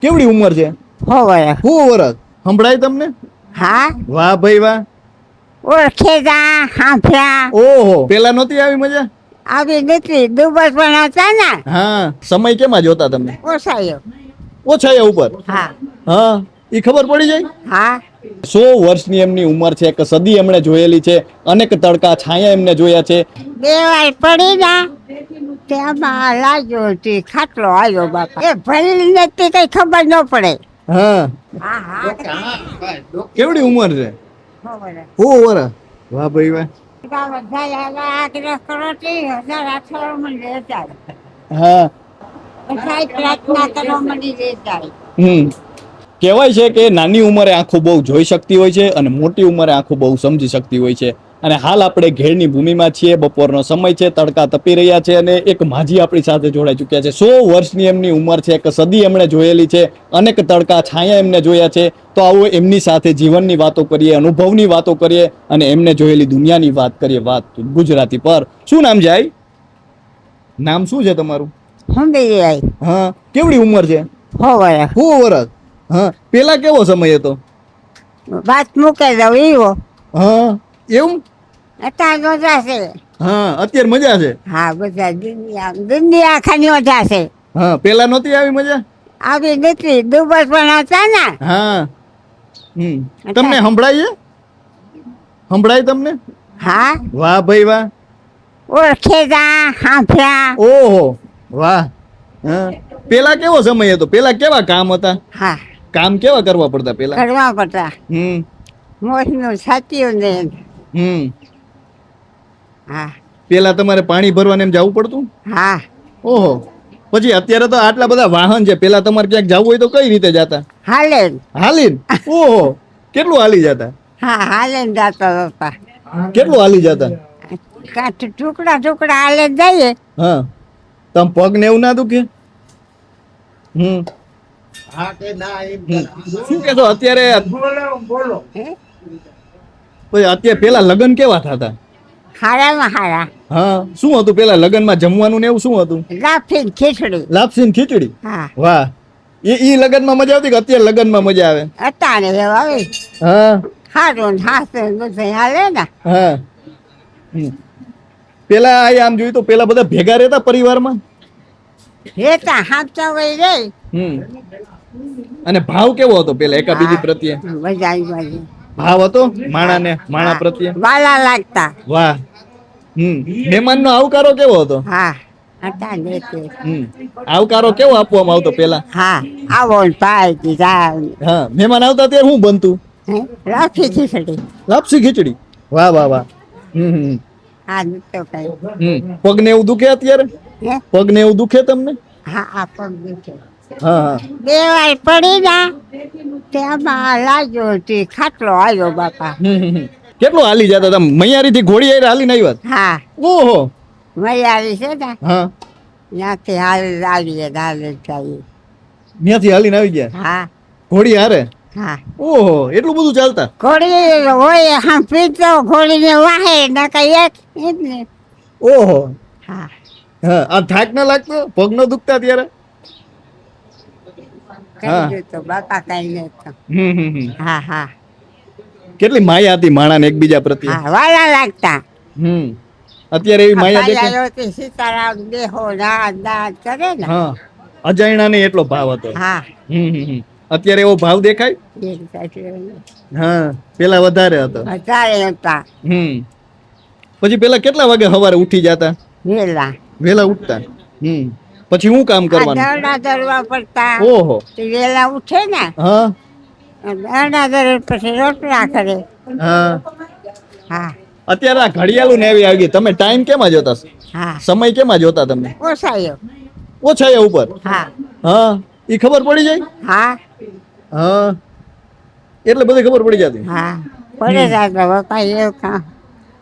કેવડી ઉંમર છે? હો વર્ષ. હું વરસ સંભળાય તમને? હા, વાહ ભાઈ વાહ. ઓળખેતા હાંફ્યા ઓહો, પેલા નહોતી આવી મજા? આવી નથી. દુબસ પણ હતા ને, હા, સમય કેમાં જોતા તમે? ઓછાયો. ઓછાયા ઉપર. હા હા, ઈ ખબર પડી જાય. હા 100 વર્ષની એમની ઉંમર છે, એક સદી એમણે જોયેલી છે, અનેક તડકા છાયા એમને જોયા છે. બે વાર પડી ના તેમાં લાગ્યો હતી ખાટલો આવ્યો બાપા. એ ભરી નથી કઈ ખબર ન પડે. હા, હા હા કેવડી ઉંમર છે? હો વર્ષ. 100 વર્ષ. વાહ ભાઈ વાહ. આગ્રહ કરો તે 18 મને જાય. હા. પછી પ્રાર્થના કરવા મળી જાય. કહેવાય છે કે નાની ઉંમરે આંખો બહુ જોઈ શકતી હોય છે અને મોટી ઉંમરે આંખો બહુ સમજી શકતી હોય છે. અને હાલ આપણે ઘેરની ભૂમિમાં છીએ, બપોરનો સમય છે, તડકા તપી રહ્યા છે અને એક માજી આપણી સાથે જોડાઈ ચૂક્યા છે. 100 વર્ષની એમની ઉંમર છે, એક સદી એમણે જોયેલી છે, અનેક તડકા છાયા એમને જોયા છે. તો આવો એમની સાથે જીવનની વાતો કરીએ, અનુભવની વાતો કરીએ અને એમને જોયેલી દુનિયાની વાત કરીએ. વાત ગુજરાતી પર. શું નામ છે આઈ? નામ શું છે તમારું? હું બે આવી. હા, કેવડી ઉંમર છે? હો વર્ષ. 100 વર્ષ. હા, પેલા કેવો સમય હતો? વાત મૂકે દઉં એવો. હા, એવું? અત્યારે મજા છે. હા, અત્યારે મજા છે. હા, બધા દુનિયા ખાની મજા છે. હા, પેલા નહોતી આવી મજા? આવી નથી. દુબસ પણ હતા ને. હા. તમને સંભળાય છે? સંભળાય તમને? હા, વાહ ભાઈ વાહ. ઓળખેતા હાંફ્યા. ઓહો, વાહ. હા, પેલા કેવો સમય હતો? પેલા કેવા કામ હતા? હા, કામ કેવા કરવા પડતા પેલા? કરવા પડતા. હમ મોસનું સાચી ને. હમ હા પેલા તમારે પાણી ભરવાને એમ જવું પડતું? હા. ઓહો, પછી અત્યારે તો આટલા બધા વાહન છે. પેલા તમારે ક્યાંક જવું હોય તો કઈ રીતે જતા? હાલે. હાલીન? ઓહો, કેટલું હાલી જતા? હા, હાલે જતા હતા. કેટલું હાલી જતા? ટુકડા ટુકડા હાલે જઈએ. હા, તમ પગ ને એવું ના દુખે? શું કેતો અત્યારે? હે? પછી અત્યારે પેલા લગ્ન કેવા થતા? હારામાં હારા. હા, શું હતું પેલા લગ્નમાં જમવાનું ને એવું શું હતું? લાપસી ને ખીચડી. લાપસી ને ખીચડી. હા. વાહ. ઈ લગ્નમાં મજા આવતી કે અત્યારે લગ્નમાં મજા આવે? અત્યારે હવે હા. હારું ને હાસું બધું હાલે ને. હા. પેલા આમ જોયું તો પેલા બધા ભેગા રહેતા પરિવારમાં? રેતા હાંચા વઈ રે. અને ભાવ કેવો હતો પેલા એકાબીજી હા, પ્રત્યે? મજા આવી બાજુ. ભાવ હતો માણા પ્રત્યે? વાલા લાગતા. વાહ. મહેમાન નો આવકારો કેવો હતો? હા. હતા દેતે. આવકારો કેવો આપવામાં આવતો પેલા? હા, આવો ને પાય દીધા. હા, મહેમાન આવતા ત્યારે શું બનતું? લાપસી ખીચડી. લાપસી ખીચડી. વાહ વાહ વાહ. હા, તો કઈ. પગ ને એવું દુખે અત્યારે? હે? પગ ને એવું દુખે તમને? હા, આ પગ દુખે. હા હા. બે વાર પડી ના તેમાં લાગ્યો હતી ખાટલો આવ્યો બાપા. કેટલું હાલી જતા તમે? મૈયારી થી ઘોડી હાલીને આવ્યા? હા, ઓહો. મયારી છે ને હા, ત્યાંથી હાલ આવીએ હાલે જઈએ. ત્યાંથી હાલીને આવી ગયા? હા ઘોડી હારે? હા. ઓહો, એટલું બધું ચાલતા? ઘોડી હોય હા પીતો ઘોડીને વાહે ને કઈ એક જ ને. ઓહો. હા. હા, આ થાક ના લાગતો? પગ ન દુખતા ત્યારે? કઈ નતો બાપા કઈ નતો. હા હા. કેટલી માયા હતી માણા ને એકબીજા પ્રત્યે? હા, વાલા લાગતા. અત્યારે એવી માયા દેખાય? ભાઈ સીતારામ દેહો રાત દાત કરે ને. હા, અજાયણા ને એટલો ભાવ હતો. હા. અત્યારે એવો ભાવ દેખાય? હા, પેલા વધારે હતો. વધારે હતા. પછી પેલા કેટલા વાગે સવારે ઉઠી જતા? વેલા. વેલા ઉઠતા? પછી શું કામ આ કરવાનું? દરડા દરવા પડતા. ઓહો. વેલા ઉઠે ને. હા. દરડા દર પછી રોટલા કરે. હા. હા. અત્યારે આ ઘડિયાળું ને એવી આવી ગઈ. તમે ટાઈમ કેમાં જોતા? હા. સમય કેમાં જોતા તમે? ઓછાયો. ઓછાયા ઉપર? હા. હા, ઈ ખબર પડી જાય? હા. હા. એટલે બધી ખબર પડી જતી? હા. પડે જાતો બાપા એવું કામ.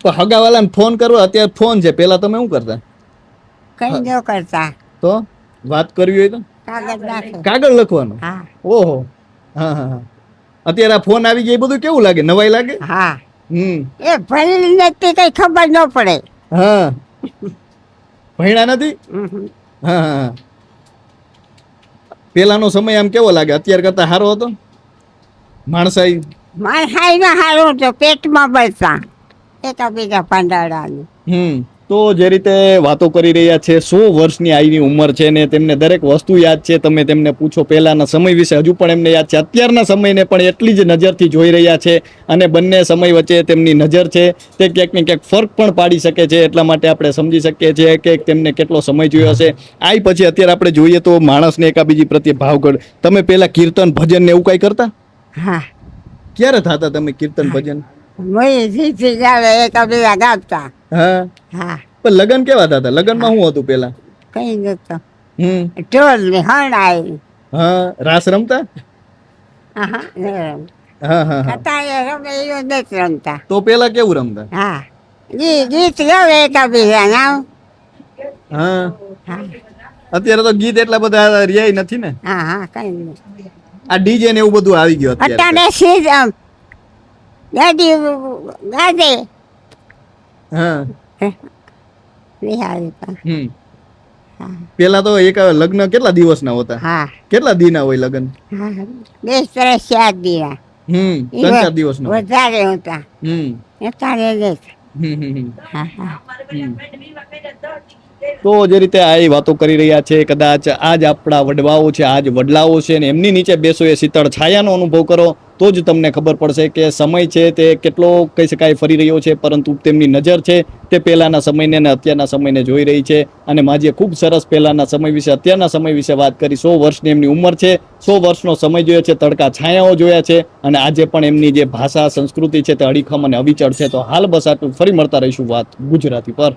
તો હગાવાલાને ફોન કરવા અત્યારે ફોન છે. પેલા તમે શું કરતા? કઈ ન કરતા. તો વાત કરવી હોય તો? કાગળ નાખે. કાગળ લખવાનું? હા. ઓહો. હા હા હા. અત્યારે આ ફોન આવી ગયા એ બધું કેવું લાગે? નવાઈ લાગે? હા. એ ભણી નથી કઈ ખબર ન પડે. પેલાનો સમય આમ કેવો લાગે, અત્યાર કરતા સારો હતો? માણસાઈ મારે હાઈમાં હારું તો પેટમાં બળતા એકાબીજા પાંડાળાની. તો જે રીતે વાતો કરી રહ્યા છે, 100 વર્ષની આઈની ઉંમર છે ને તેમને દરેક વસ્તુ યાદ છે. તમે તેમને પૂછો પહેલાના સમય વિશે, હજુ પણ એમને યાદ છે. અત્યારના સમયને પણ એટલી જ નજરથી જોઈ રહ્યા છે અને બંને સમય વચ્ચે તેમની નજર છે તે ક્યાંક ને ક્યાંક ફરક પણ પાડી શકે છે. એટલા માટે આપણે સમજી શકીએ છીએ કે તેમને કેટલો સમય જોયો હશે. આઈ પછી અત્યારે આપણે જોઈએ તો માણસને એકાબીજી પ્રત્યે ભાવ કર. તમે પહેલા કીર્તન ભજન ને એવું કઈ કરતા? હા, ક્યારે થતા તમે કીર્તન ભજન? મોઈ જીતી જાવે એકાબીજા ગાતા. હા, હા, પણ લગન કેવા થતા? લગનમાં શું હતું પેલા? કઈ નતો. હમ ઢોલ ને હણાય. હા, રાસ રમતા? હા, હા હા હા. અત્યારે રમે એવું નથી રમતા. તો પેલા કેવું રમતા? હા, ગીત ગાવે એકાબીજા નામ. હા, હા અત્યારે તો ગીત એટલા બધા રહ્યા નથી ને. હા હા, કઈ નહીં. આ ડીજે ને એવું બધું આવી ગયું અત્યારે. અત્યારે સીધ ગાડી ગાજે હા. બિહારી. હા પેલા તો એક લગ્ન કેટલા દિવસના હોતા? હા કેટલા દિના હોય લગ્ન? હા, 2-4 દીના 3-4 દિવસનો. વધારે હતા. હમ અત્યારે નથી. હમ હમ હમ. હા હા. તો જે રીતે આ વાતો કરી રહ્યા છે, કદાચ આજ આપણા વડવાઓ છે, આજ વડલાઓ છે ને એમની નીચે બેસો, એ શીતળ છાયાનો અનુભવ કરો તો જ તમને ખબર પડશે કે સમય છે તે કેટલો કહી શકાય ફરી રહ્યો છે, પરંતુ તેમની નજર છે તે પહેલાના સમયને અને અત્યારના સમયને જોઈ રહી છે. અને માજીએ ખૂબ સરસ પહેલાના સમય વિશે, અત્યારના સમય વિશે વાત કરી. 100 વર્ષની એમની ઉંમર છે, 100 વર્ષનો સમય જોયો છે, તડકા છાયાઓ જોયા છે અને આજે પણ એમની જે ભાષા સંસ્કૃતિ છે તે અડીખમ અને અવિચળ છે. તો હાલ બસ આટલું. ફરી મળતા રહીશું વાત ગુજરાતી પર.